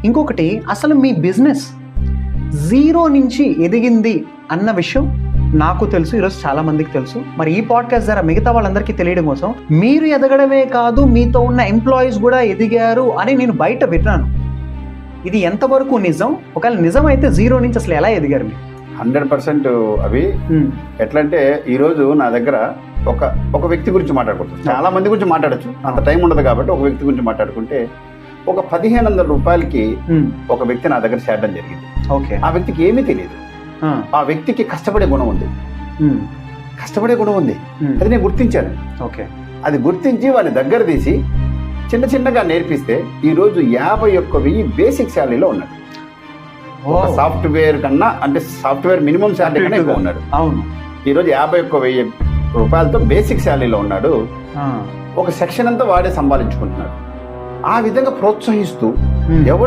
ఇంకొకటి, అసలు మీ business zero నుంచి ఎదిగింది అన్న విషయం నాకు తెలుసు, ఈరోజు చాలా మందికి తెలుసు. మరి ఈ పాడ్కాస్ట్ ద్వారా మిగతా వాళ్ళందరికీ తెలియడం కోసం, మీరు ఎదగడమే కాదు మీతో ఉన్న ఎంప్లాయీస్ కూడా ఎదిగారు అని నేను బయట విన్నాను. ఇది ఎంతవరకు నిజం? ఒకవేళ నిజం అయితే జీరో నుంచి అసలు ఎలా ఎదిగారు మీరు? 100% అవి. ఎట్లంటే ఈరోజు నా దగ్గర ఒక వ్యక్తి గురించి మాట్లాడుకుంటాం, చాలా మంది గురించి మాట్లాడచ్చు, అంత టైం ఉండదు కాబట్టి ఒక వ్యక్తి గురించి మాట్లాడుకుంటే, ఒక 1500 రూపాయలకి ఒక వ్యక్తి నా దగ్గర చేరడం జరిగింది. ఓకే. ఆ వ్యక్తికి ఏమీ తెలియదు. ఆ వ్యక్తికి కష్టపడే గుణం ఉంది, అది నేను గుర్తించాను. ఓకే. అది గుర్తించి వాని దగ్గర తీసి చిన్న చిన్నగా నేర్పిస్తే ఈరోజు 51,000 బేసిక్ శాలరీలో ఉన్నాడు. సాఫ్ట్వేర్ కన్నా, అంటే సాఫ్ట్వేర్ మినిమం శాలరీ కన్నా ఎక్కువ ఉన్నాడు. అవును. ఈరోజు 51,000 రూపాయలతో బేసిక్ శాలరీలో ఉన్నాడు. ఒక సెక్షన్ అంతా వాడే సంపాదించుకుంటున్నాడు. ఆ విధంగా ప్రోత్సహిస్తూ ఎవరు